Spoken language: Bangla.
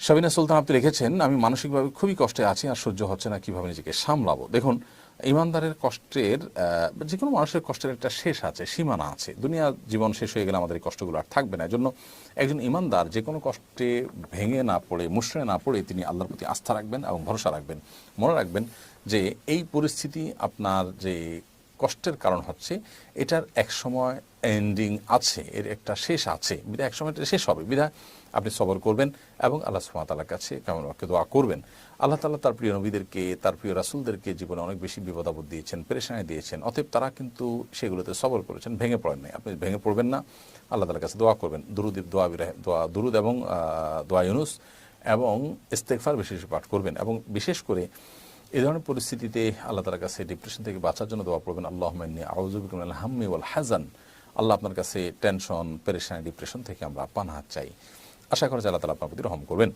শাবিনা সুলতান আপনি লিখেছেন, আমি মানসিকভাবে খুবই কষ্টে আছি, আর সহ্য হচ্ছে না, কিভাবে নিজেকে সামলাবো। দেখুন, ইমানদারের কষ্টের যে কোনো মানুষের কষ্টের একটা শেষ আছে, সীমানা আছে। দুনিয়া জীবন শেষ হয়ে গেলে আমাদের এই কষ্টগুলো আর থাকবে না। এজন্য একজন ইমানদার যে কোনো কষ্টে ভেঙে না পড়ে, মুষড়ে না পড়ে তিনি আল্লাহর প্রতি আস্থা রাখবেন এবং ভরসা রাখবেন। মনে রাখবেন যে এই পরিস্থিতি আপনার যে কষ্টের কারণ হচ্ছে, এটার এক সময় এন্ডিং আছে, এর একটা শেষ আছে, বিধায় এক সময় এটা শেষ হবে। বিধায় আপনি সবর করবেন এবং আল্লাহ সুবহানাহু ওয়া তাআলার কাছে কেমন বাক্যে দোয়া করবেন। আল্লাহ তাআলা তার প্রিয় নবীদেরকে, তার প্রিয় রাসূলদেরকে জীবনে অনেক বেশি বিপদ আপদ দিয়েছেন, পেরেশানি দিয়েছেন, অতএব তারা কিন্তু সেগুলোতে সবর করেছেন, ভেঙে পড়েন নাই। আপনি ভেঙে পড়বেন না, আল্লাহ তাআলার কাছে দোয়া করবেন। দুরুদ এবং দোয়া ইউনুস এবং ইস্তেগফার বেশি বেশি পাঠ করবেন। এবং বিশেষ করে এই ধরনের পরিস্থিতিতে আল্লাহ তাআলার কাছে ডিপ্রেশন থেকে বাঁচার জন্য দোয়া করবেন। আল্লাহুম্মা ইন্নী আউযু বিকা মিনাল হাম্মি ওয়াল হাযান। আল্লাহ, আপনার কাছে টেনশন, পেরেশানি, ডিপ্রেশন থেকে আমরা পানাহ চাই। আশা করা যায় আল্লাহ তাআলা আপনার প্রতি রহম করবেন।